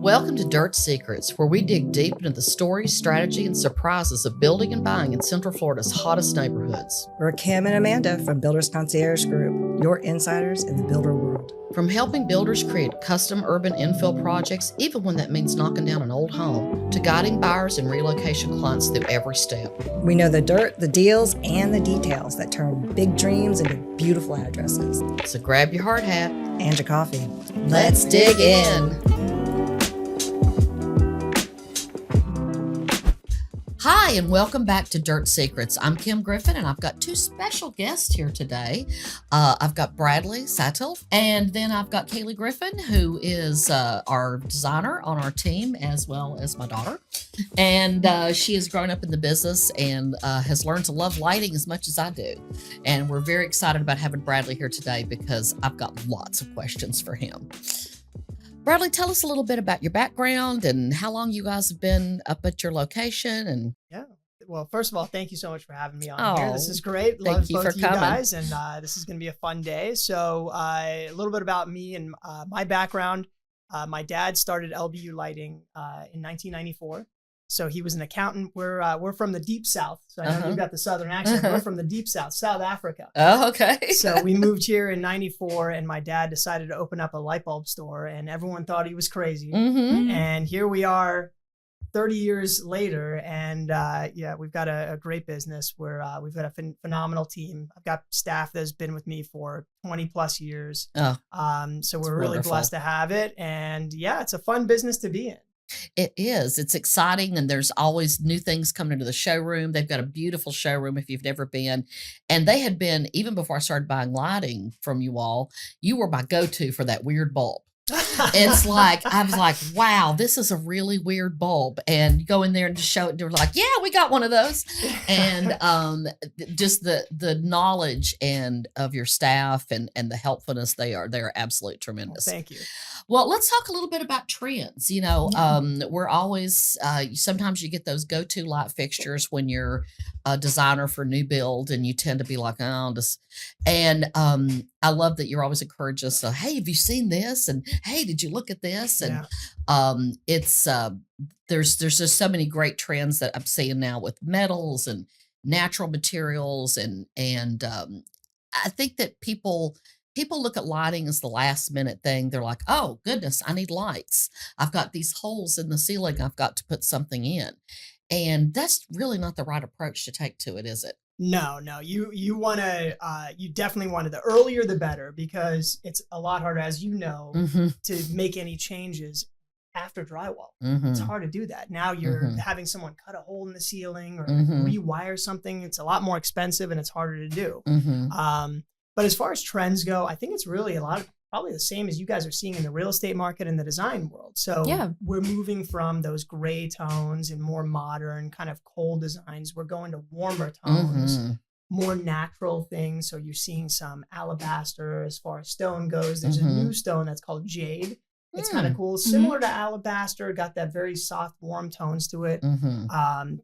Welcome to Dirt Secrets, where we dig deep into the stories, strategy, and surprises of building and buying in Central Florida's hottest neighborhoods. We're Kim and Amanda from Builders Concierge Group, your insiders in the builder world. From helping builders create custom urban infill projects, even when that means knocking down an old home, to guiding buyers and relocation clients through every step. We know the dirt, the deals, and the details that turn big dreams into beautiful addresses. So grab your hard hat And your coffee. Let's dig in. Hi, and welcome back to Dirt Secrets. I'm Kim Griffin, and I've got two special guests here today. I've got Bradley Satill, and then I've got Caleigh Griffin, who is our designer on our team, as well as my daughter. And she has grown up in the business and has learned to love lighting as much as I do. And we're very excited about having Bradley here today because I've got lots of questions for him. Bradley, tell us a little bit about your background and how long you guys have been up at your location. And yeah, well, first of all, thank you so much for having me on here. This is great. Thank Love you both for of you coming. guys, and this is going to be a fun day. So a little bit about me and my background. My dad started LBU Lighting in 1994. So he was an accountant. We're from the deep south. So I know you've got the southern accent. We're from the deep south, South Africa. Oh, okay. So we moved here in 94, and my dad decided to open up a light bulb store, and everyone thought he was crazy. Mm-hmm. And here we are 30 years later, and yeah, we've got a great business where we've got a phenomenal team. I've got staff that's been with me for 20 plus years. Oh, so we're really wonderful. blessed to have it. And yeah, it's a fun business to be in. it is. It's exciting, and there's always new things coming into the showroom. They've got a beautiful showroom if you've never been. And they had been, even before I started buying lighting from you all, you were my go-to for that weird bulb. It's like, I was like, wow, this is a really weird bulb. And you go in there and just show it. They're like, yeah, we got one of those. And just the knowledge and of your staff and the helpfulness, they're absolutely tremendous. Well, thank you. Well, let's talk a little bit about trends. You know, we're always, sometimes you get those go-to light fixtures when you're a designer for new build, and you tend to be like, oh, just, and I love that you're always encourage us. Hey, have you seen this? And hey, did you look at this? And it's there's just so many great trends that I'm seeing now with metals and natural materials, and I think that people look at lighting as the last minute thing. They're like, oh goodness, I need lights. I've got these holes in the ceiling. I've got to put something in. And that's really not the right approach to take to it, is it? No, you want to, you definitely want to, the earlier the better, because it's a lot harder, as you know, to make any changes after drywall. It's hard to do that. Now you're having someone cut a hole in the ceiling or rewire something. It's a lot more expensive and it's harder to do. But as far as trends go, I think it's really probably the same as you guys are seeing in the real estate market and the design world. So we're moving from those gray tones and more modern kind of cold designs. We're going to warmer tones, more natural things. So you're seeing some alabaster as far as stone goes. There's a new stone that's called jade. It's kind of cool. Similar to alabaster, got that very soft, warm tones to it.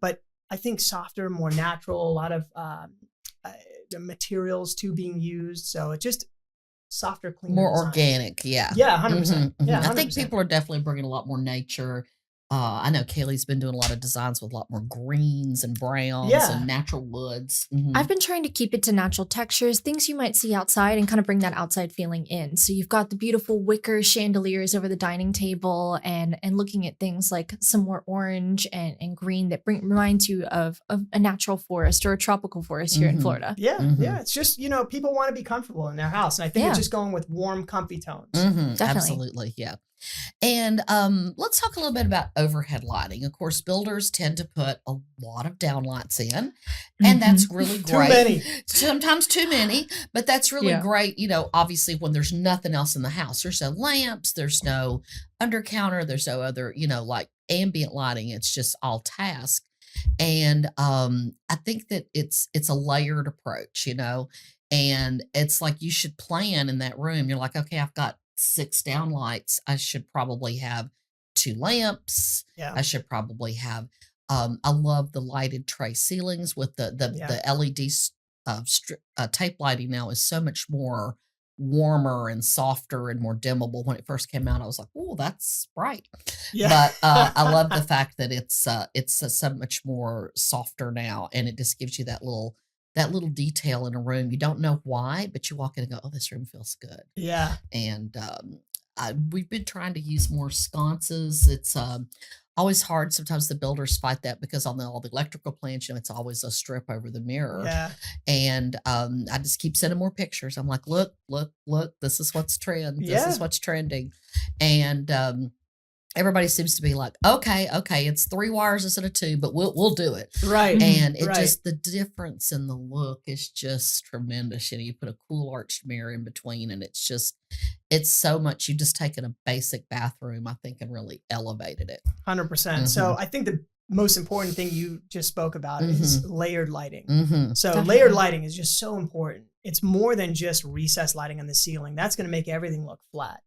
But I think softer, more natural, a lot of the materials too being used. So it just softer, cleaner, more design. Organic. Yeah. Yeah. 100%. Yeah. 100%. I think people are definitely bringing a lot more nature. I know Caleigh's been doing a lot of designs with a lot more greens and browns and natural woods. I've been trying to keep it to natural textures, things you might see outside, and kind of bring that outside feeling in. So you've got the beautiful wicker chandeliers over the dining table, and looking at things like some more orange and green that reminds you of a natural forest or a tropical forest here in Florida. Yeah. Yeah. It's just, people want to be comfortable in their house. And I think it's just going with warm, comfy tones. Definitely. Absolutely. Yeah. And let's talk a little bit about overhead lighting. Of course, builders tend to put a lot of downlights in, and that's really great. Too many. Sometimes too many, but that's really great. Obviously when there's nothing else in the house, there's no lamps, there's no under counter, there's no other, like ambient lighting. It's just all task. And I think that it's a layered approach, and it's like you should plan in that room. You're like, okay, I've got 6 downlights. I should probably have 2 lamps. I should probably have, I love the lighted tray ceilings with the LED tape lighting now is so much more warmer and softer and more dimmable. When it first came out, I was like, oh, that's bright. But I love the fact that it's so much more softer now, and it just gives you that little detail in a room. You don't know why, but you walk in and go, "Oh, this room feels good." Yeah. And we've been trying to use more sconces. It's always hard. Sometimes the builders fight that because on all the electrical plans, it's always a strip over the mirror. Yeah. And I just keep sending more pictures. I'm like, look, this is what's trend. This is what's trending. And everybody seems to be like, okay, it's 3 wires instead of 2, but we'll do it. Right. And it just, the difference in the look is just tremendous. You put a cool arched mirror in between, and it's so much. You've just taken a basic bathroom, I think, and really elevated it. 100%. So I think the most important thing you just spoke about is layered lighting. So Definitely. layered lighting is just so important. It's more than just recessed lighting on the ceiling. That's going to make everything look flat.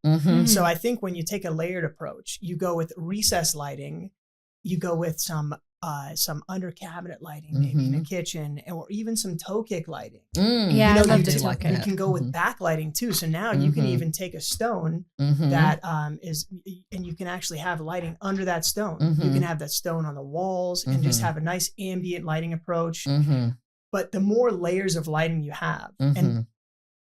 So I think when you take a layered approach, you go with recessed lighting, you go with some under cabinet lighting, maybe in a kitchen, or even some toe kick lighting. Yeah, I love the toe You kick. can go with backlighting too. So now you can even take a stone that is, and you can actually have lighting under that stone. You can have that stone on the walls and just have a nice ambient lighting approach. But the more layers of lighting you have, and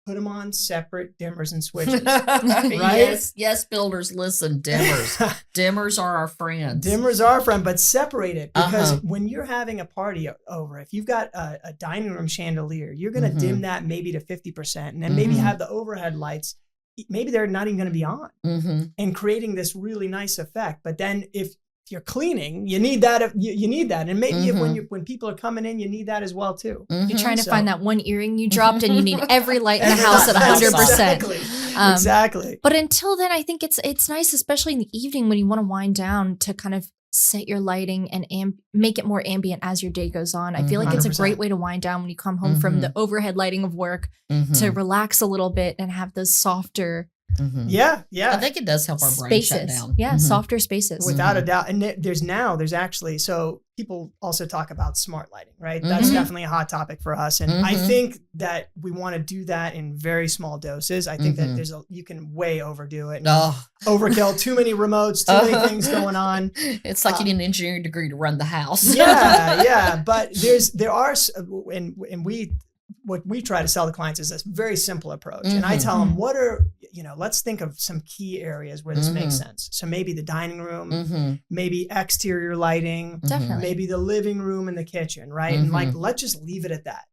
put them on separate dimmers and switches, right? Yes, builders, listen, dimmers. Dimmers are our friends. Dimmers are our friend, but separate it, because when you're having a party over, if you've got a dining room chandelier, you're going to dim that maybe to 50%, and then maybe have the overhead lights, maybe they're not even going to be on, and creating this really nice effect. But then if you're cleaning, you need that. You need that, and maybe when people are coming in, you need that as well too. You're trying to find that one earring you dropped, and you need every light in the house at 100%. Exactly. But until then, I think it's nice, especially in the evening when you want to wind down, to kind of set your lighting and make it more ambient as your day goes on. I feel like it's a 100%. great way to wind down when you come home from the overhead lighting of work, to relax a little bit and have those softer Yeah. I think it does help our brain shut spaces. down. Yeah, softer spaces. Without a doubt. And there's actually, so people also talk about smart lighting, right? That's definitely a hot topic for us. And I think that we want to do that in very small doses. I think that you can way overdo it. Overkill, too many remotes, too many things going on. It's like you need an engineering degree to run the house. Yeah. But what we try to sell to clients is a very simple approach. And I tell them, let's think of some key areas where this makes sense. So maybe the dining room, maybe exterior lighting, Definitely. maybe the living room and the kitchen, right? And let's just leave it at that.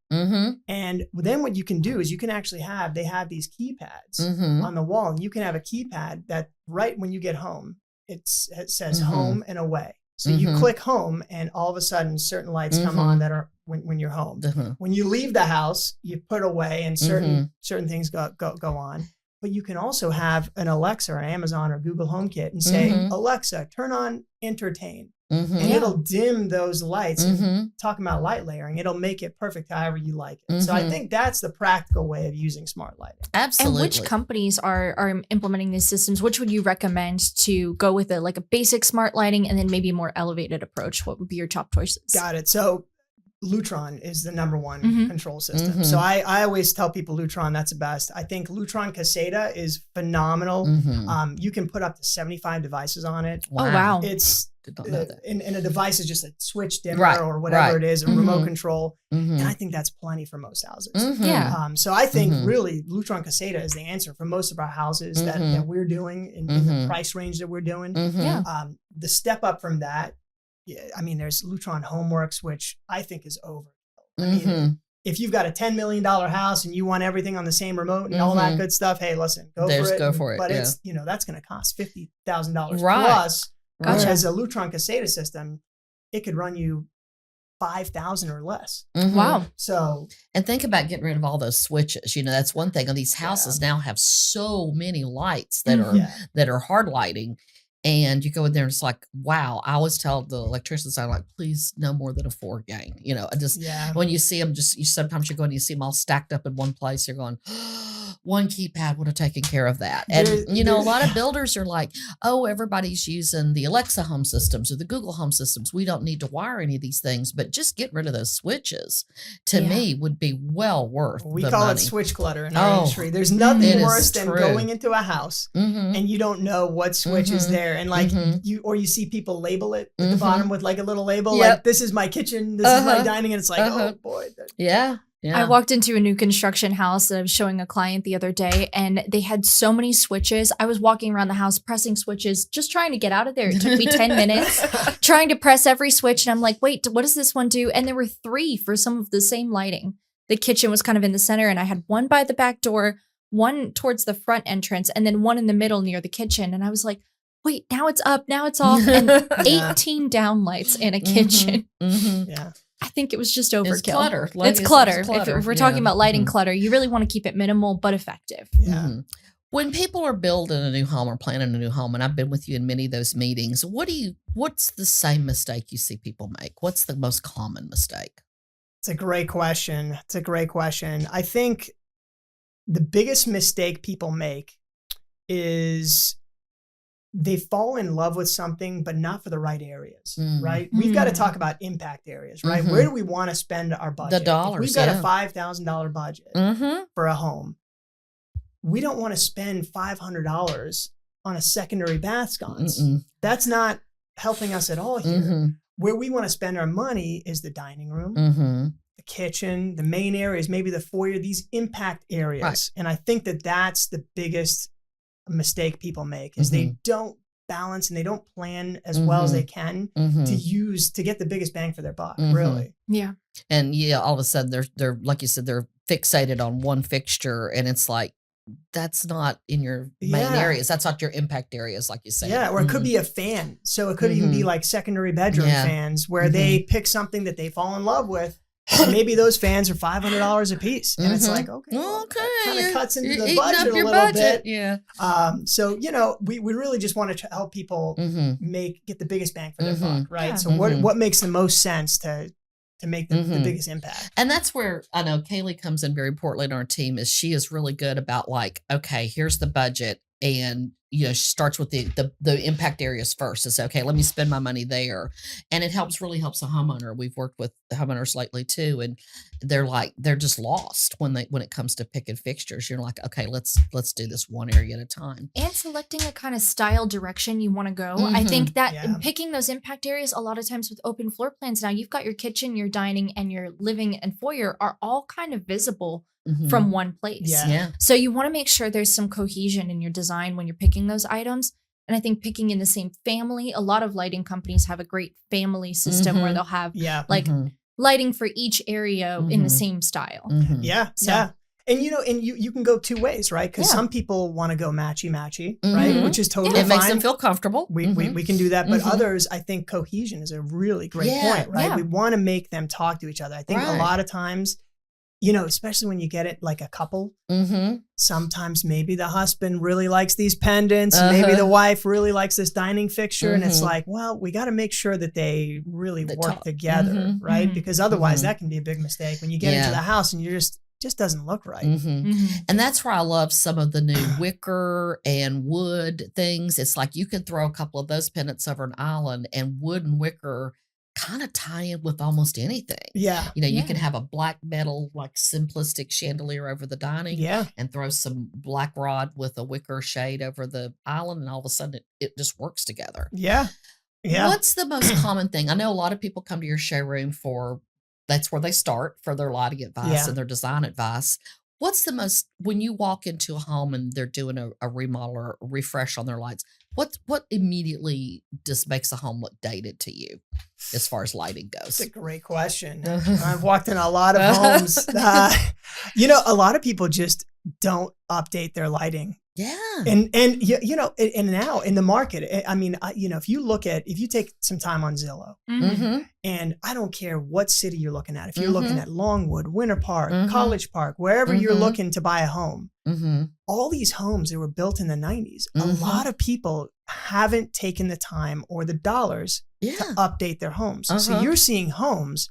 And then what you can do is you can actually they have these keypads on the wall, and you can have a keypad that right when you get home, it says home and away. So you click home, and all of a sudden certain lights come on that are when you're home. When you leave the house, you put away, and certain things go on. But you can also have an Alexa or Amazon or Google HomeKit and say, Alexa, turn on entertain. And it'll dim those lights. And talking about light layering, it'll make it perfect however you like it. So I think that's the practical way of using smart lighting. Absolutely. And which companies are implementing these systems? Which would you recommend to go with a basic smart lighting and then maybe a more elevated approach? What would be your top choices? Got it. So Lutron is the number one control system. So I always tell people Lutron, that's the best. I think Lutron Caseta is phenomenal. You can put up to 75 devices on it. Oh, wow. It's Did not know that. and a device is just a switch dimmer or whatever it is, a remote control. And I think that's plenty for most houses. Yeah. So I think really Lutron Caseta is the answer for most of our houses that we're doing in the price range that we're doing. Yeah. The step up from that, there's Lutron Homeworks, which I think is over. I mean, if you've got a $10 million house and you want everything on the same remote and all that good stuff, hey, listen, go for it. But it's, that's going to cost $50,000 plus. Whereas a Lutron Caseta system, it could run you $5,000 or less. Wow. So, and think about getting rid of all those switches. That's one thing. These houses now have so many lights that are hard lighting. And you go in there and it's like, wow. I always tell the electricians, I'm like, please no more than a 4 gang. When you see them, sometimes you go and you see them all stacked up in one place. You're going, one keypad would have taken care of that. And, a lot of builders are like, oh, everybody's using the Alexa home systems or the Google home systems. We don't need to wire any of these things, but just get rid of those switches to me would be well worth we the call money. it switch clutter in our industry. There's nothing worse than going into a house and you don't know what switch is there. And like you see people label it at the bottom with like a little label, like this is my kitchen, this is my dining. And it's like, oh boy. Yeah. I walked into a new construction house that I was showing a client the other day, and they had so many switches. I was walking around the house pressing switches, just trying to get out of there. It took me 10 minutes trying to press every switch. And I'm like, wait, what does this one do? And there were 3 for some of the same lighting. The kitchen was kind of in the center, and I had one by the back door, one towards the front entrance, and then one in the middle near the kitchen. And I was like, wait, now it's up, now it's off. And 18 down lights in a kitchen. Yeah. I think it was just overkill. It's clutter. It's clutter. If we're talking about lighting clutter, you really want to keep it minimal but effective. Yeah. When people are building a new home or planning a new home, and I've been with you in many of those meetings, what's the same mistake you see people make? What's the most common mistake? It's a great question. I think the biggest mistake people make is they fall in love with something, but not for the right areas, right? We've got to talk about impact areas, right? Where do we want to spend our budget? The dollars. If we've got a $5,000 budget for a home. We don't want to spend $500 on a secondary bath sconce. That's not helping us at all here. Where we want to spend our money is the dining room, the kitchen, the main areas, maybe the foyer, these impact areas. Right. And I think that that's the biggest mistake people make is they don't balance and they don't plan as well as they can to get the biggest bang for their buck, really. Yeah. And all of a sudden they're like you said, they're fixated on one fixture, and it's like, that's not in your main areas. That's not your impact areas, like you said. Yeah, or it could be a fan. So it could even be like secondary bedroom fans where they pick something that they fall in love with. And maybe those fans are $500 a piece. And it's like, okay, that kind of cuts into the budget a little bit. Yeah. So, we really just want to help people get the biggest bang for their buck, right? Yeah. So what makes the most sense to make the biggest impact? And that's where I know Caleigh comes in very importantly in our team is she is really good about like, okay, here's the budget. And, she starts with the impact areas first. It's okay, let me spend my money there. And it really helps a homeowner. We've worked with the homeowners lately too. And they're just lost when it comes to picking fixtures. You're like, okay, let's do this one area at a time. And selecting a kind of style direction you want to go. I think that picking those impact areas, a lot of times with open floor plans now, you've got your kitchen, your dining, and your living and foyer are all kind of visible from one place. Yeah. So you want to make sure there's some cohesion in your design when you're picking those items. And I think picking in the same family, a lot of lighting companies have a great family system where they'll have lighting for each area in the same style. Yeah. And you can go 2 ways, right? Because some people want to go matchy, right? Which is totally fine. It makes them feel comfortable. We can do that. But others, I think cohesion is a really great point, right? Yeah. We want to make them talk to each other. I think a lot of times, especially when you get it like a couple, sometimes maybe the husband really likes these pendants. Maybe the wife really likes this dining fixture. And it's like, well, we got to make sure that they really work together, right? Because otherwise that can be a big mistake when you get into the house and you just doesn't look right. And that's where I love some of the new wicker and wood things. It's like you can throw a couple of those pendants over an island, and wood and wicker kind of tie in with almost anything. Yeah. You can have a black metal, like simplistic chandelier over the dining and throw some black rod with a wicker shade over the island, and all of a sudden it just works together. Yeah. Yeah. What's the most common thing? I know a lot of people come to your showroom that's where they start for their lighting advice and their design advice. What's the most, when you walk into a home and they're doing a remodel or a refresh on their lights, what immediately just makes a home look dated to you as far as lighting goes? That's a great question. I've walked in a lot of homes. A lot of people just don't update their lighting. Yeah. And now in the market, I mean, if you take some time on Zillow, and I don't care what city you're looking at, if you're looking at Longwood, Winter Park, College Park, wherever you're looking to buy a home, all these homes that were built in the 90s, a lot of people haven't taken the time or the dollars to update their homes. So you're seeing homes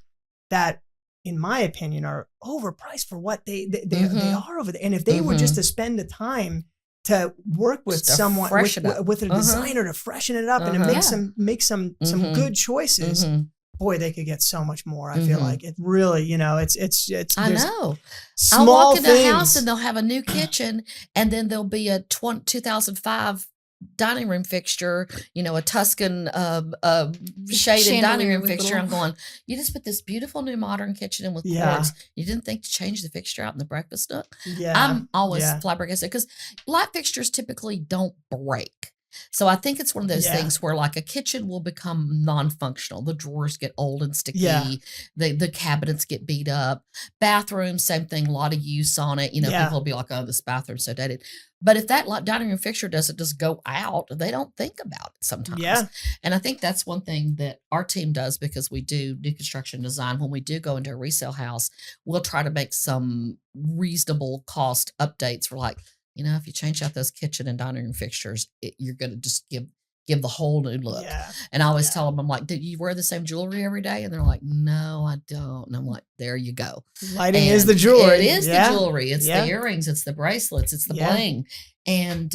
that in my opinion, are overpriced for what they Mhm. are over there. And if they were just Mhm. to spend the time to work with Just to someone freshen up. with a designer to freshen it up and to Uh-huh. make some Mhm. good choices, Mhm. boy, they could get so much more. I feel Mhm. like it really, it's I there's know. I'll small walk in the house things. and they'll have a new kitchen, and then there'll be a 2005 dining room fixture, a Tuscan shaded dining Chandelier room with fixture. little- I'm going, you just put this beautiful new modern kitchen in with Yeah. quartz. You didn't think to change the fixture out in the breakfast nook? Yeah. I'm always yeah. flabbergasted because light fixtures typically don't break. So I think it's one of those Yeah. things where like a kitchen will become non-functional. The drawers get old and sticky. Yeah. The cabinets get beat up. Bathroom, same thing, a lot of use on it. Yeah. People will be like, oh, this bathroom's so dated. But if that dining room fixture doesn't just go out, they don't think about it sometimes. Yeah. And I think that's one thing that our team does because we do new construction design. When we do go into a resale house, we'll try to make some reasonable cost updates for like, if you change out those kitchen and dining room fixtures, you're going to just give the whole new look. Yeah. And I always Yeah. tell them, I'm like, do you wear the same jewelry every day? And they're like, no, I don't. And I'm like, there you go. Lighting is And the jewelry. It is Yeah. the jewelry. It's Yeah. the earrings. It's the bracelets. It's the Yeah. bling. And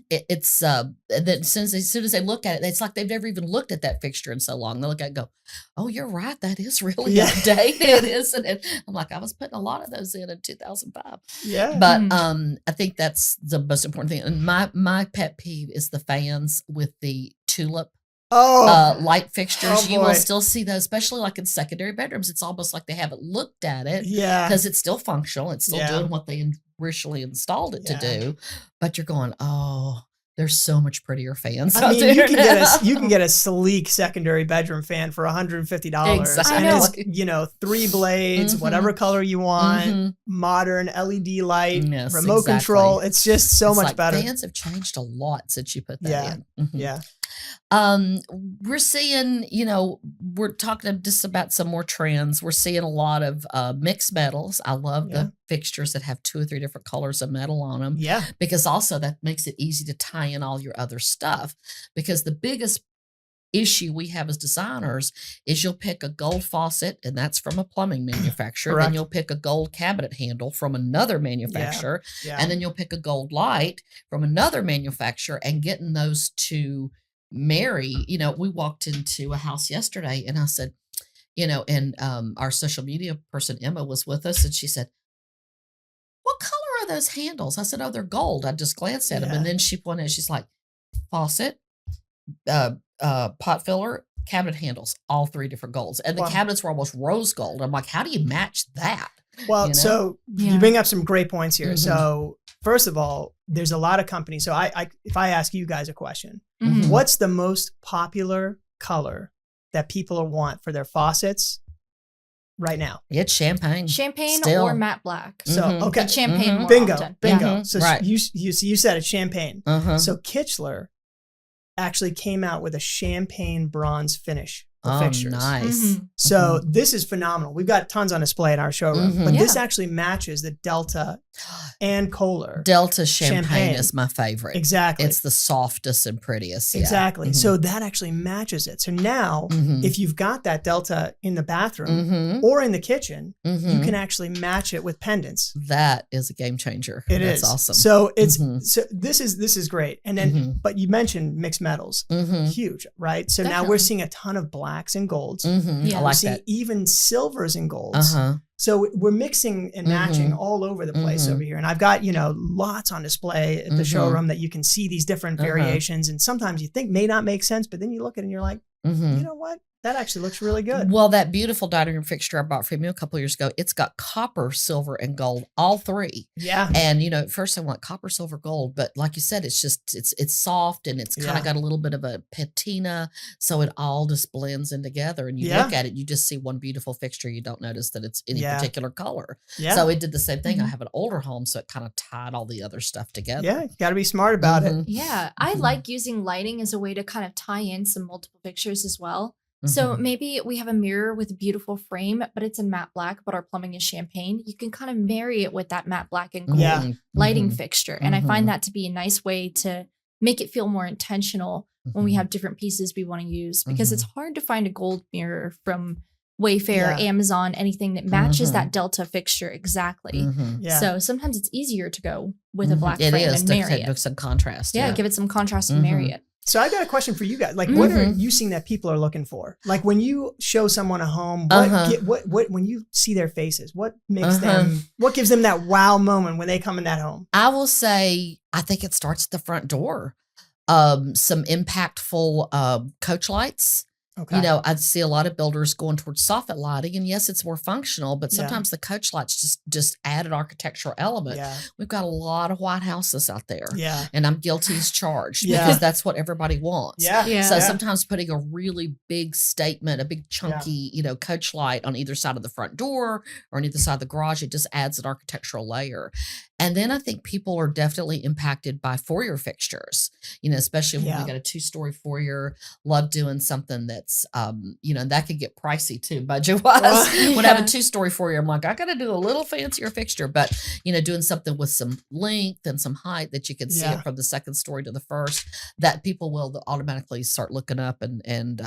it's then as soon as they look at it, it's like they've never even looked at that fixture in so long. They look at it and go, oh, you're right. That is really Yeah. outdated, isn't it? I'm like, I was putting a lot of those in 2005. Yeah. But Mhm. I think that's the most important thing. And my pet peeve is the fans with the tulip Oh. light fixtures. Oh, You will boy. still see those, especially like in secondary bedrooms. It's almost like they haven't looked at it Yeah. because it's still functional. It's still Yeah. doing what they originally installed it Yeah. to do. But you're going, oh, there's so much prettier fans I out mean, there you can now. get a sleek secondary bedroom fan for $150. Exactly. And I it's, 3 blades, Mhm. whatever color you want, Mhm. modern LED light, Yes, remote exactly. control. It's just so It's much like better. Fans have changed a lot since you put that Yeah. in. Mhm. Yeah. We're seeing, we're talking just about some more trends. We're seeing a lot of mixed metals. I love Yeah. the fixtures that have 2 or 3 different colors of metal on them Yeah. because also that makes it easy to tie in all your other stuff. Because the biggest issue we have as designers is you'll pick a gold faucet and that's from a plumbing manufacturer. Then Correct. you'll pick a gold cabinet handle from another manufacturer. Yeah. And then you'll pick a gold light from another manufacturer and getting those to marry. We walked into a house yesterday and I said, and our social media person, Emma, was with us and she said, what color are those handles? I said, oh, they're gold. I just glanced at them. Yeah. And then she pointed, she's like, faucet, pot filler, cabinet handles, all 3 different golds. And the Wow. cabinets were almost rose gold. I'm like, how do you match that? Well, you know? so Yeah. you bring up some great points here. Mhm. So first of all, there's a lot of companies. So if I ask you guys a question, Mhm. what's the most popular color that people want for their faucets right now? It's champagne. Champagne Still. or matte black. So, Mhm. okay. But champagne Mhm. more Bingo. often. Bingo. Yeah. Mhm. So Right. you said it's champagne. Uh-huh. So Kichler actually came out with a champagne bronze finish for Oh, fixtures. nice. Mhm. So this is phenomenal. We've got tons on display in our showroom, Mhm. but this Yeah. actually matches the Delta and Kohler. Delta champagne, Champagne. is my favorite. Exactly. It's the softest and prettiest. Yeah. Exactly. Mhm. So that actually matches it. So now, Mhm. if you've got that Delta in the bathroom Mhm. or in the kitchen, you Mhm. can actually match it with pendants. That is a game changer. That's awesome. So Mhm. this is great. And then, Mhm. but you mentioned mixed metals, Mhm. huge, right? So now Definitely. we're seeing a ton of blacks and golds. Mhm. Yeah. I We're like seeing that. even silvers and golds. Uh-huh. So we're mixing and matching Mhm. all over the place Mhm. over here. And I've got, lots on display at the Mhm. showroom that you can see these different Uh-huh. variations. And sometimes you think may not make sense, but then you look at it and you're like, Mhm. you know what? That actually looks really good. Well, that beautiful dining room fixture I bought from you a couple of years ago, it's got copper, silver, and gold, all 3. Yeah. And at first I went copper, silver, gold, but like you said, it's soft and it's kind Yeah. of got a little bit of a patina, so it all just blends in together. And you Yeah. look at it, you just see one beautiful fixture. You don't notice that it's any Yeah. particular color. Yeah. So it did the same thing. I Mhm. have an older home, so it kind of tied all the other stuff together. Yeah. You got to be smart about Mhm. it. Yeah, I Mhm. like using lighting as a way to kind of tie in some multiple fixtures as well. So Mhm. maybe we have a mirror with a beautiful frame, but it's in matte black, but our plumbing is champagne. You can kind of marry it with that matte black and gold Yeah. Mhm. lighting Mhm. fixture. And I Mhm. find that to be a nice way to make it feel more intentional when we Mhm. have different pieces we want to use because it's hard to find a gold mirror from Wayfair, Yeah. Amazon, anything that matches Mhm. that Delta fixture exactly. Mhm. Yeah. So sometimes it's easier to go with a Mhm. black It frame is and to marry do it. some contrast. Yeah, Yeah. give it some contrast and marry Mhm. it. So I got a question for you guys. Like, what are Mhm. you seeing that people are looking for? Like when you show someone a home, Uh-huh. what when you see their faces, what makes Uh-huh. them, what gives them that wow moment when they come in that home? I will say, I think it starts at the front door. Some impactful coach lights. Okay. You know, I'd see a lot of builders going towards soffit lighting, and yes, it's more functional, but Yeah. sometimes the coach lights just add an architectural element. Yeah. We've got a lot of white houses out there, Yeah. and I'm guilty as charged Yeah. because that's what everybody wants. Yeah. Yeah. So sometimes putting a really big statement, a big chunky, coach light on either side of the front door or on either side of the garage, it just adds an architectural layer. And then I think people are definitely impacted by foyer fixtures, especially when Yeah. we got a 2-story foyer. Love doing something that's, that could get pricey too, budget wise. Well, When I have yeah. a 2-story foyer, I'm like, I got to do a little fancier fixture, but doing something with some length and some height that you can see Yeah. it from the second story to the first, that people will automatically start looking up and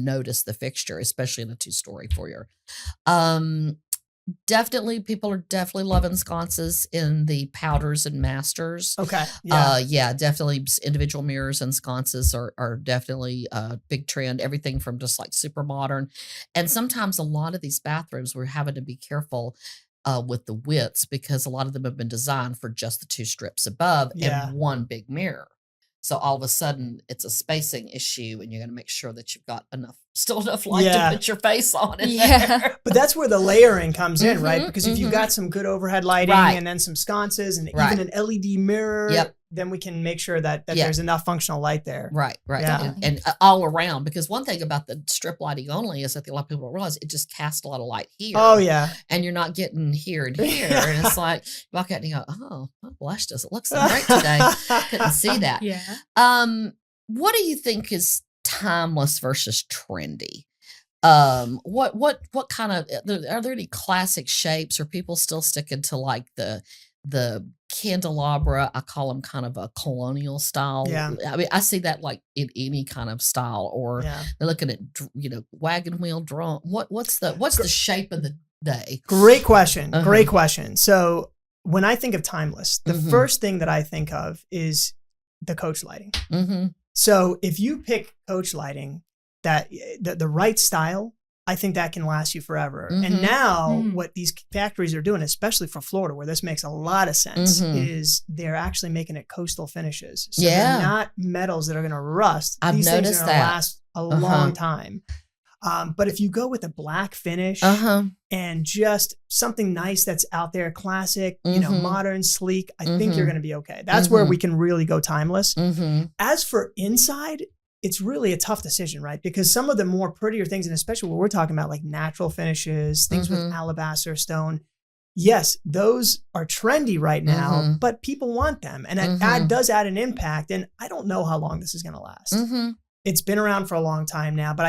notice the fixture, especially in a 2-story foyer. Definitely, people are definitely loving sconces in the powders and masters. Okay. Yeah. Yeah, definitely individual mirrors and sconces are definitely a big trend. Everything from just like super modern. And sometimes a lot of these bathrooms, we're having to be careful with the widths because a lot of them have been designed for just the 2 strips above Yeah. and one big mirror. So all of a sudden it's a spacing issue and you're going to make sure that you've got still enough light Yeah. to put your face on in Yeah. there. But that's where the layering comes in, right? Mhm, Because if you've mhm. got some good overhead lighting Right. and then some sconces and Right. even an LED mirror, Yep. then we can make sure that Yeah. there's enough functional light there. Right. Yeah. And all around, because one thing about the strip lighting only is that a lot of people don't realize it just casts a lot of light here. Oh yeah. And you're not getting here and here. And it's like, you walk out and you go, oh, my blush doesn't look so great today. Couldn't see that. Yeah. What do you think is timeless versus trendy? What kind of, are there any classic shapes, or people still sticking to like the candelabra? I call them kind of a colonial style. Yeah. I mean, I see that like in any kind of style, or Yeah. they're looking at, wagon wheel drum. What's the shape of the day? Great question. Uh-huh. Great question. So when I think of timeless, the Mhm. first thing that I think of is the coach lighting. Mm-hmm. So if you pick coach lighting, that the right style, I think that can last you forever. Mhm. And now Mhm. what these factories are doing, especially for Florida, where this makes a lot of sense, Mhm. is they're actually making it coastal finishes. So Yeah. they're not metals that are going to rust. I've These things noticed are going to that. last a Uh-huh. long time. But if you go with a black finish Uh-huh. and just something nice that's out there, classic, Mhm. modern, sleek, I think you're Mhm. going to be okay. That's where Mhm. we can really go timeless. Mm-hmm. As for inside, it's really a tough decision, right? Because some of the more prettier things, and especially what we're talking about, like natural finishes, things with Mhm. alabaster stone, yes, those are trendy right now, Mhm. but people want them. And Mhm. that does add an impact. And I don't know how long this is going to last. Mm-hmm. It's been around for a long time now, but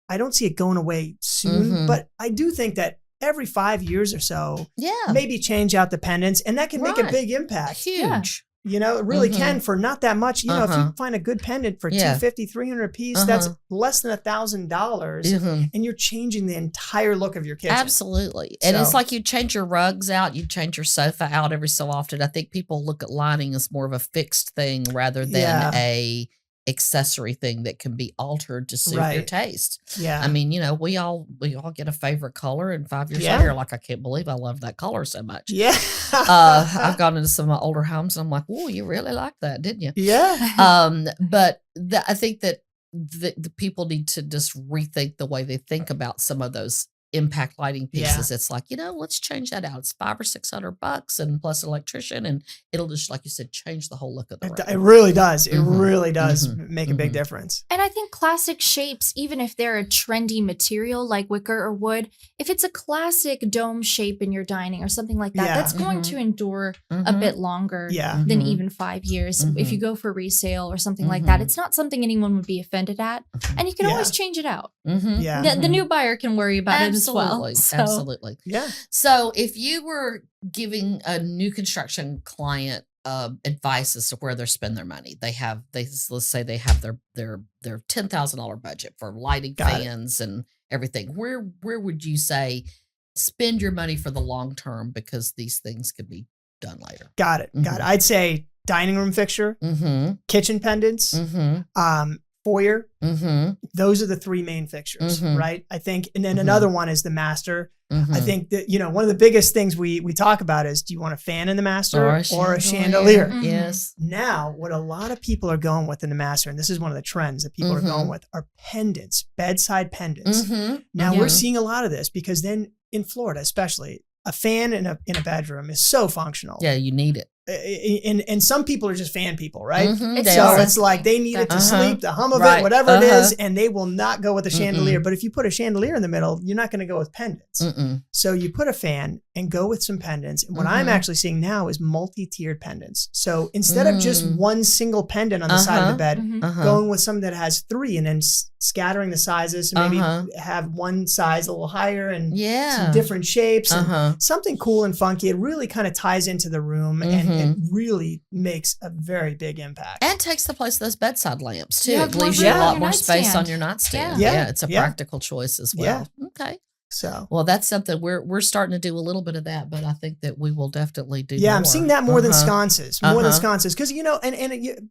I don't see it going away soon. Mhm. But I do think that every 5 years or so, Yeah. maybe change out the pendants, and that can make a Right. big impact. Huge. It really Mhm. can for not that much. If Uh-huh. you find a good pendant for Yeah. $250, $300 a piece, that's Uh-huh. less than $1,000, Mhm. and you're changing the entire look of your kitchen. Absolutely. And it's So- like you change your rugs out, you change your sofa out every so often. I think people look at lighting as more of a fixed thing rather than Yeah. a accessory thing that can be altered to suit your Right. taste. Yeah. I mean, we all get a favorite color, and 5 years Yeah. later, like, I can't believe I love that color so much. yeah. I've gone into some of my older homes and I'm like, oh, you really like that, didn't you? yeah. But I think that the people need to just rethink the way they think about some of those impact lighting Yeah. pieces. It's like, let's change that out. It's $500 or $600 and plus an electrician, and it'll just, like you said, change the whole look of the room. It really does. It Mhm. really does Mhm. make a big Mhm. difference. And I think classic shapes, even if they're a trendy material like wicker or wood, if it's a classic dome shape in your dining or something like that, Yeah. that's going Mhm. to endure a Mhm. bit longer Yeah. than Mhm. even 5 years. If you go for resale or something like Mhm. that, it's not something anyone would be offended at. And you can Yeah. always change it out. Mhm. Yeah. The new buyer can worry about it as well. Absolutely. So, Absolutely. Yeah. So if you were giving a new construction client advice as to where they spend their money. Let's say they have their $10,000 budget for lighting, fans, and everything. Where would you say spend your money for the long term, because these things could be done later? Got it. I'd say dining room fixture, kitchen pendants, foyer. Those are the three main fixtures, right? I think, and then another one is the master. I think that, one of the biggest things we talk about is, do you want a fan in the master or a chandelier? Yes. Now, what a lot of people are going with in the master, and this is one of the trends that people are going with, are pendants, bedside pendants. Now we're seeing a lot of this, because then in Florida, especially, a fan in a bedroom is so functional. Yeah, you need it. And some people are just fan people, right? So it's like they need it to sleep, the hum of it, whatever it is, and they will not go with a chandelier. But if you put a chandelier in the middle, you're not going to go with pendants. So you put a fan and go with some pendants. And what I'm actually seeing now is multi-tiered pendants. So instead of just one single pendant on the side of the bed, going with something that has three, and then scattering the sizes, and maybe have one size a little higher and some different shapes, and something cool and funky. It really kind of ties into the room, and it really makes a very big impact. And takes the place of those bedside lamps too. Yeah, It leaves you a on lot your more space nightstand. on your nightstand. Yeah. Yeah, it's a practical choice as well. Okay. So Well, that's something we're starting to do a little bit of that, but I think that we will definitely do more. I'm seeing that more than sconces, because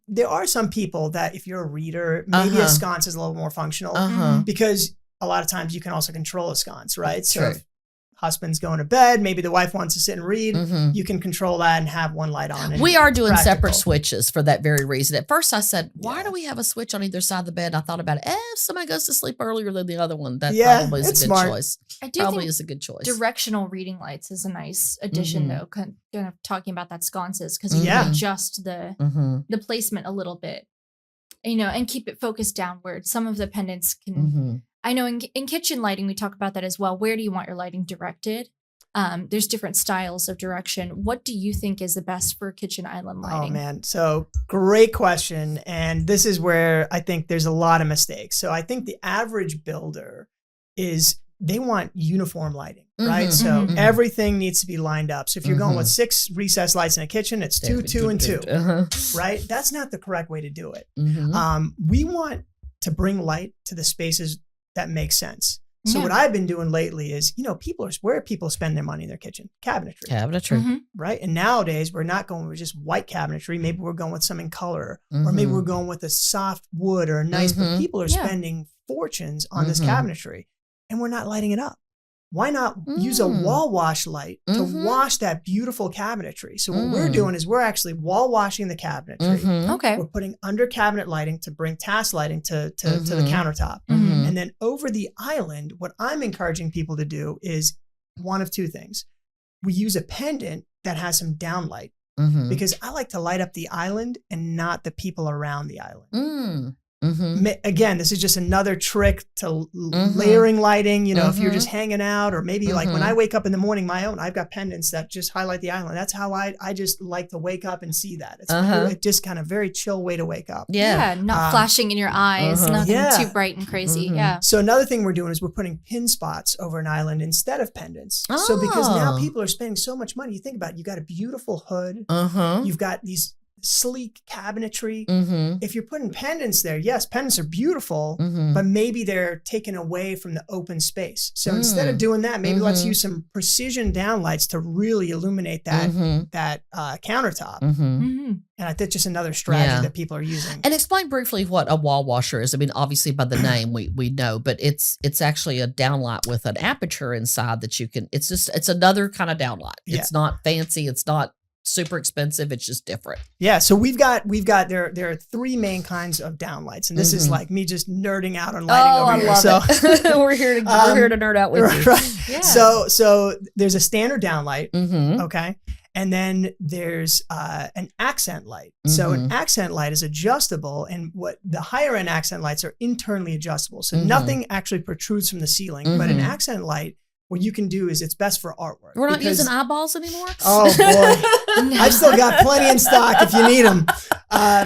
there are some people that, if you're a reader, maybe a sconce is a little more functional, because a lot of times you can also control a sconce, right? So if husband's going to bed, maybe the wife wants to sit and read, you can control that and have one light on. We are doing separate switches for that very reason. At first I said, why do we have a switch on either side of the bed? I thought about it. If somebody goes to sleep earlier than the other one, that probably is a good choice. I do probably think is a good choice. directional reading lights is a nice addition, though, kind of talking about that sconces, because you can adjust the placement a little bit, and keep it focused downward. Some of the pendants can... I know in kitchen lighting, we talk about that as well. Where do you want your lighting directed? There's different styles of direction. What do you think is the best for kitchen island lighting? Oh, man. So great question. And this is where I think there's a lot of mistakes. So I think the average builder they want uniform lighting, right? So everything needs to be lined up. So if you're going with 6 recessed lights in a kitchen, it's 2, 2, and 2, right? That's not the correct way to do it. We want to bring light to the spaces that makes sense. So what I've been doing lately is, where people spend their money in their kitchen? Cabinetry. Right? And nowadays we're not going with just white cabinetry. Maybe we're going with some in color, or maybe we're going with a soft wood or a nice, but people are spending fortunes on this cabinetry, and we're not lighting it up. Why not use a wall wash light to wash that beautiful cabinetry? So what we're doing is we're actually wall washing the cabinetry. Okay. We're putting under cabinet lighting to bring task lighting to the countertop. And then over the island, what I'm encouraging people to do is one of two things. We use a pendant that has some downlight, because I like to light up the island and not the people around the island. Again, this is just another trick to layering lighting. If you're just hanging out, or maybe like when I wake up in the morning, I've got pendants that just highlight the island. That's how I just like to wake up and see that. It's just kind of very chill way to wake up. Yeah, not flashing in your eyes, nothing too bright and crazy. Yeah. So another thing we're doing is we're putting pin spots over an island instead of pendants. So because now people are spending so much money, you think about it, you got a beautiful hood, you've got these sleek cabinetry. If you're putting pendants there, yes, pendants are beautiful, but maybe they're taken away from the open space. So instead of doing that, maybe let's use some precision downlights to really illuminate that countertop. And I think just another strategy that people are using. And explain briefly what a wall washer is. I mean, obviously by the name we know, but it's actually a downlight with an aperture inside that you can. It's another kind of downlight. It's not fancy. It's not super expensive. It's just different. Yeah. So we've got there are 3 main kinds of downlights, and this is like me just nerding out on lighting over here. I love it. we're here to nerd out with you. Right. Yeah. So there's a standard downlight. Okay. And then there's an accent light. So an accent light is adjustable, and what the higher end accent lights are internally adjustable. So nothing actually protrudes from the ceiling, but an accent light, what you can do is it's best for artwork. We're not because- using eyeballs anymore. Oh boy, I've still got plenty in stock if you need them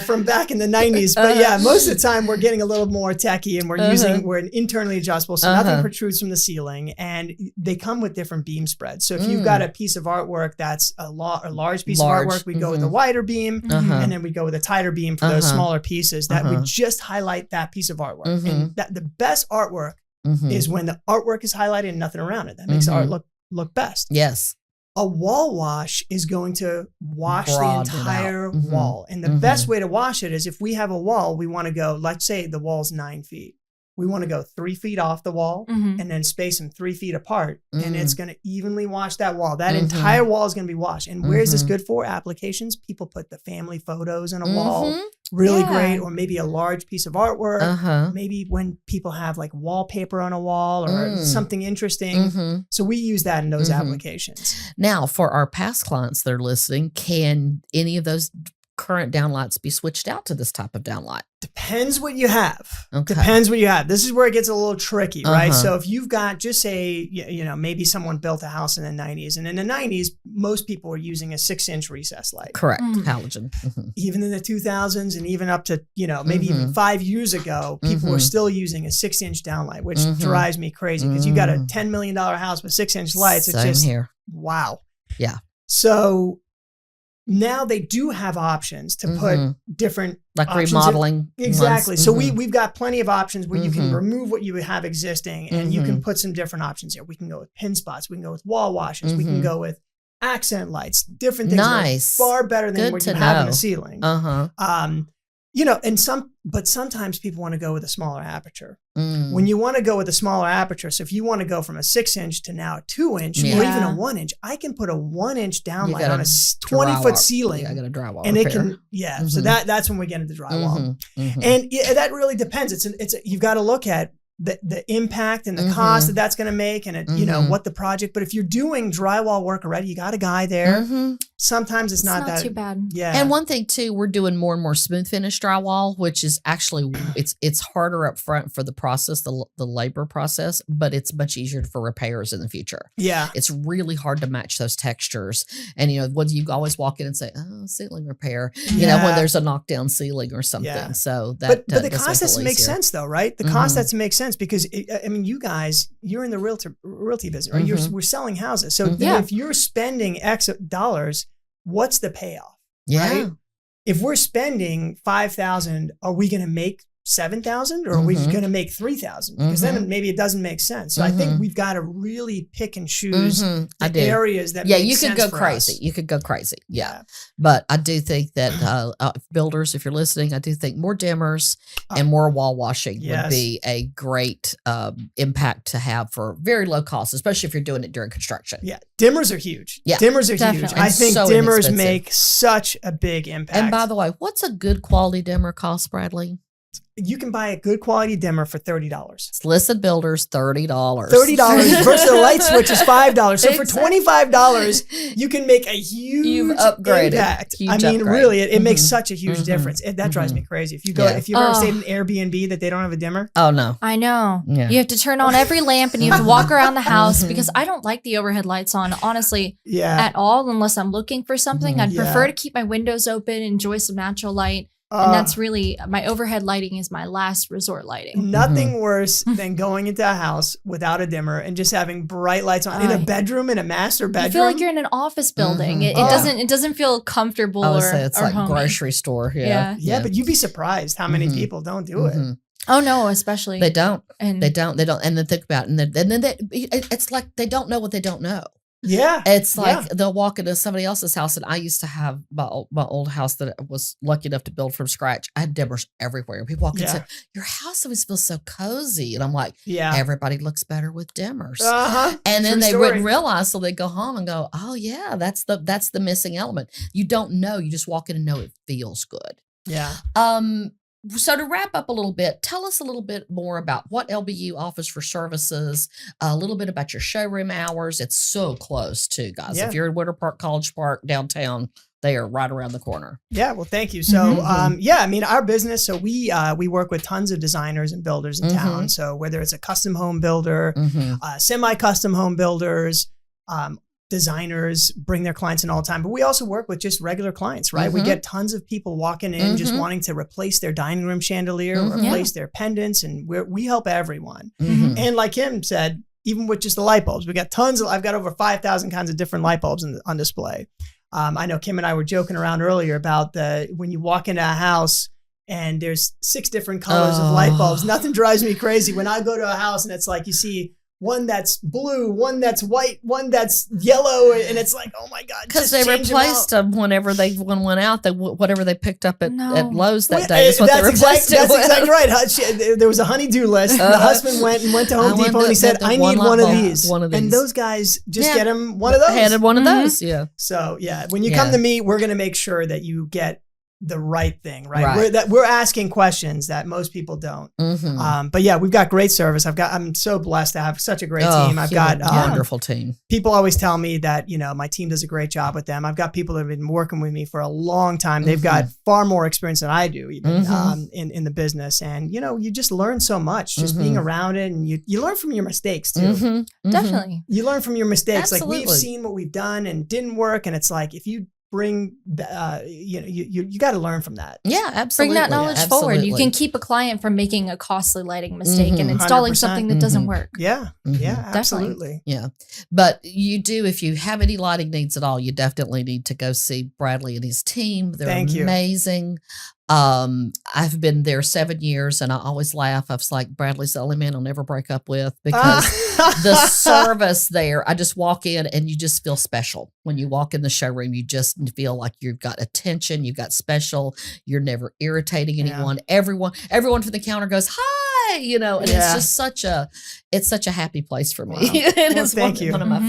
from back in the 90s. But yeah, most of the time we're getting a little more techie, and we're internally adjustable, so nothing protrudes from the ceiling, and they come with different beam spreads. So if you've got a piece of artwork that's a large piece of artwork, we go with a wider beam, and then we go with a tighter beam for those smaller pieces that would just highlight that piece of artwork. And that the best artwork is when the artwork is highlighted and nothing around it. That makes the art look best. Yes. A wall wash is going to wash Broaden the entire wall. And the best way to wash it is if we have a wall, we want to go, let's say the wall's 9 feet. We want to go 3 feet off the wall and then space them 3 feet apart. And it's going to evenly wash that wall. That entire wall is going to be washed. And where is this good for? Applications. People put the family photos on a wall. Really great. Or maybe a large piece of artwork. Maybe when people have like wallpaper on a wall or something interesting. So we use that in those applications. Now, for our past clients that are listening, can any of those current downlights be switched out to this type of downlight? Depends what you have. Okay. Depends what you have. This is where it gets a little tricky, right? So if you've got, just say, maybe someone built a house in the 90s, and in the 90s, most people were using a 6-inch recessed light. Correct. Halogen. Even in the 2000s and even up to, maybe even 5 years ago, people were still using a 6-inch downlight, which drives me crazy because you got a $10 million house with 6-inch lights. It's just, wow. Yeah. So now they do have options to put different like remodeling. Exactly. Ones. So we've got plenty of options where you can remove what you have existing and you can put some different options here. We can go with pin spots. We can go with wall washes. We can go with accent lights, different things. Nice. That are far better than Good what to you have in know. the ceiling. But sometimes people want to go with a smaller aperture. When you want to go with a smaller aperture, so if you want to go from a 6-inch to now a 2-inch or even a 1-inch, I can put a 1-inch downlight on a 20-foot ceiling. Yeah, I got a drywall and repair. it can, so that's when we get into drywall. And that really depends. You've got to look at the impact and the cost that's going to make and what the project, but if you're doing drywall work already, you got a guy there. Sometimes it's not that too bad. Yeah. And one thing too, we're doing more and more smooth finish drywall, which is actually, it's harder up front for the process, the labor process, but it's much easier for repairs in the future. Yeah. It's really hard to match those textures. And when you always walk in and say, oh, ceiling repair, when there's a knockdown ceiling or something. Yeah. So that, but the cost has to make sense though, right? The cost has to make sense because you guys, you're in the realty business, right? We're selling houses. So if you're spending X dollars, what's the payoff? Yeah. Right? If we're spending $5,000, are we going to make $7,000 or are we going to make $3,000? Because then maybe it doesn't make sense. So I think we've got to really pick and choose the areas that make you sense could go for crazy. us. You could go crazy. Yeah. But I do think that builders, if you're listening, I do think more dimmers and more wall washing would be a great impact to have for very low cost, especially if you're doing it during construction. Yeah. Dimmers are huge. Yeah. Dimmers are Definitely. huge. I think so dimmers inexpensive. make such a big impact. And by the way, what's a good quality dimmer cost, Bradley? You can buy a good quality dimmer for $30. Listen, builders, $30. $30 versus a light switch is $5. So for Exactly. $25, you can make a huge upgraded. impact. Huge I mean, upgrade. really, it makes such a huge difference. That drives me crazy. If you've ever stayed in Airbnb that they don't have a dimmer. Oh, no. I know. Yeah. You have to turn on every lamp and you have to walk around the house because I don't like the overhead lights on, honestly, at all, unless I'm looking for something. I'd prefer to keep my windows open, enjoy some natural light. And that's really, my overhead lighting is my last resort lighting. Nothing worse than going into a house without a dimmer and just having bright lights on in a bedroom, in a master bedroom. You feel like you're in an office building. It doesn't feel comfortable I would or say it's like homey. grocery store. Yeah. Yeah, but you'd be surprised how many people don't do it. Oh no, especially They don't. And They don't. And then think about it. And then it's like they don't know what they don't know. Yeah. It's like they'll walk into somebody else's house. And I used to have my old house that I was lucky enough to build from scratch. I had dimmers everywhere. People walk in and say, your house always feels so cozy. And I'm like, everybody looks better with dimmers. And then they wouldn't realize, so they go home and go, oh yeah, that's the missing element. You don't know. You just walk in and know it feels good. Yeah. So to wrap up a little bit, tell us a little bit more about what LBU offers for services, a little bit about your showroom hours. It's so close too, guys. Yeah. If you're in Winter Park, College Park, downtown, they are right around the corner. Yeah, well, thank you. So, yeah, I mean, our business. So we work with tons of designers and builders in town. So whether it's a custom home builder, semi-custom home builders, designers bring their clients in all the time, but we also work with just regular clients, right? We get tons of people walking in just wanting to replace their dining room chandelier, replace their pendants, and we help everyone. And like Kim said, even with just the light bulbs, we got I've got over 5,000 kinds of different light bulbs on display. I know Kim and I were joking around earlier about when you walk into a house and there's 6 different colors of light bulbs. Nothing drives me crazy when I go to a house and it's like you see one that's blue, one that's white, one that's yellow, and it's like, oh my God. Because they replaced them whenever one went out, whatever they picked up at Lowe's that day is what they replaced it with. That's exactly right. There was a honeydew list, and the husband went to Home Depot and he said, I need one of these. And those guys just get him one of those. Handed one of those, yeah. So, yeah, when you come to me, we're going to make sure that you get the right thing, right? We're asking questions that most people don't. But yeah, we've got great service. I'm so blessed to have such a great team. I've got wonderful team. People always tell me that, my team does a great job with them. I've got people that have been working with me for a long time. They've got far more experience than I do, even in the business. And you just learn so much just being around it, and you learn from your mistakes too. Definitely. You learn from your mistakes. Absolutely. Like we've seen what we've done and didn't work, and it's like if you bring you got to learn from that. Yeah, absolutely. Bring that knowledge forward. You can keep a client from making a costly lighting mistake and installing 100%. something that doesn't work. Yeah, absolutely. Yeah, but you do, if you have any lighting needs at all, you definitely need to go see Bradley and his team. They're amazing. I've been there 7 years, and I always laugh. I was like, Bradley's the only man I'll never break up with, because the service there, I just walk in and you just feel special. When you walk in the showroom, you just feel like you've got attention, you've got special, you're never irritating anyone. Everyone from the counter goes, hi, and it's just such a happy place for me. Wow. It is one of my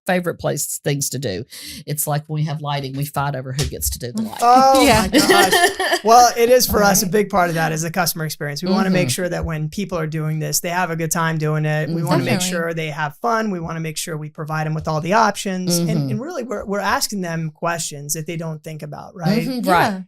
favorite things to do. It's like when we have lighting, we fight over who gets to do the lighting. Oh my gosh. Well, it is for us. A big part of that is the customer experience. We want to make sure that when people are doing this, they have a good time doing it. We want to make sure they have fun. We want to make sure we provide them with all the options. And really, we're asking them questions that they don't think about, right? Right.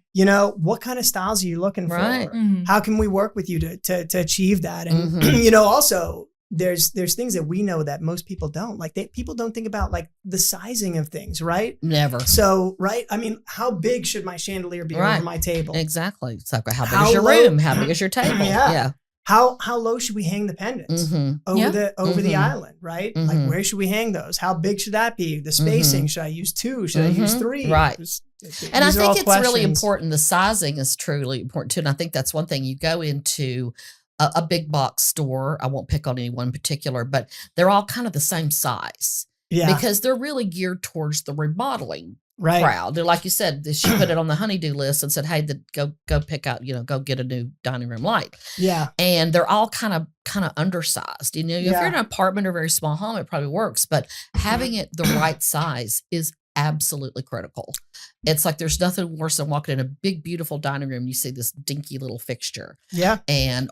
What kind of styles are you looking for? Right. How can we work with you to achieve that? And, also, there's things that we know that most people don't. Like people don't think about like the sizing of things, right? Never. So, right. I mean, how big should my chandelier be over my table? Exactly. It's like, how big is your room? How big is your table? Yeah. How low should we hang the pendants over the island, right? Like where should we hang those? How big should that be? The spacing, should I use 2? Should I use 3? Right. And I think it's really important. The sizing is truly important too. And I think that's one thing. You go into a big box store. I won't pick on any one particular, but they're all kind of the same size. Yeah. Because they're really geared towards the remodeling crowd. They're, like you said, she put it on the honeydew list and said, hey, go pick out, go get a new dining room light. Yeah. And they're all kind of undersized. If you're in an apartment or a very small home, it probably works, but having it the right size is absolutely critical. It's like there's nothing worse than walking in a big, beautiful dining room. You see this dinky little fixture. Yeah.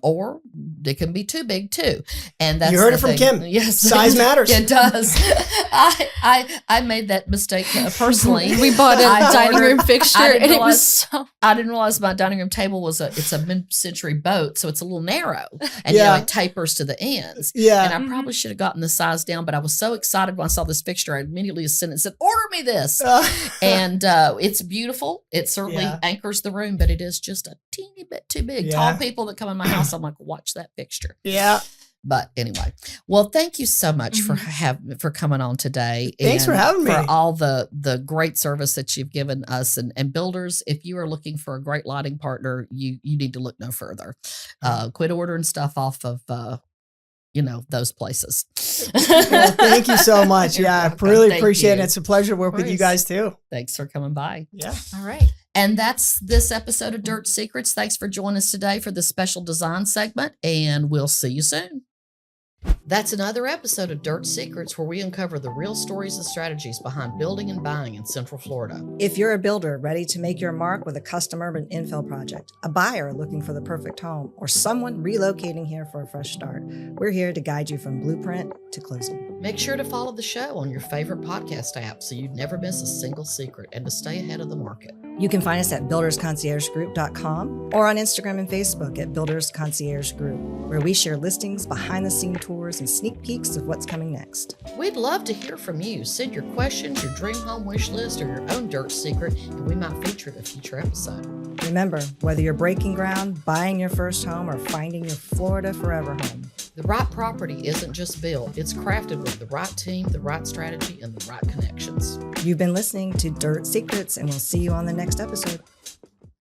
Or they can be too big too. And that's, you heard it from Kim. Yes. Size matters. It does. I made that mistake personally. We bought a dining room fixture and it was I didn't realize my dining room table it's a mid-century boat. So it's a little narrow and it tapers to the ends. Yeah. And I probably should have gotten the size down, but I was so excited when I saw this fixture. I immediately sent it and said, order me this. And, it's beautiful. It certainly anchors the room, but it is just a teeny bit too big. Tall people that come in my house, I'm like, watch that fixture. Yeah. But anyway, well, thank you so much for coming on today. Thanks for having me. For all the great service that you've given us and builders. If you are looking for a great lighting partner, you need to look no further. Quit ordering stuff off of those places. Well, thank you so much. Yeah, I really appreciate it. It's a pleasure to work with you guys too. Thanks for coming by. Yeah. All right. And that's this episode of Dirt Secrets. Thanks for joining us today for the special design segment, and we'll see you soon. That's another episode of Dirt Secrets, where we uncover the real stories and strategies behind building and buying in Central Florida. If you're a builder ready to make your mark with a custom urban infill project, a buyer looking for the perfect home, or someone relocating here for a fresh start, we're here to guide you from blueprint to closing. Make sure to follow the show on your favorite podcast app so you never miss a single secret and to stay ahead of the market. You can find us at buildersconciergegroup.com or on Instagram and Facebook at Builders Concierge Group, where we share listings, behind-the-scene tours, and sneak peeks of what's coming next. We'd love to hear from you. Send your questions, your dream home wish list, or your own dirt secret, and we might feature it in a future episode. Remember, whether you're breaking ground, buying your first home, or finding your Florida forever home, the right property isn't just built, it's crafted with the right team, the right strategy, and the right connections. you've been listening to Dirt Secrets, and we'll see you on the next episode.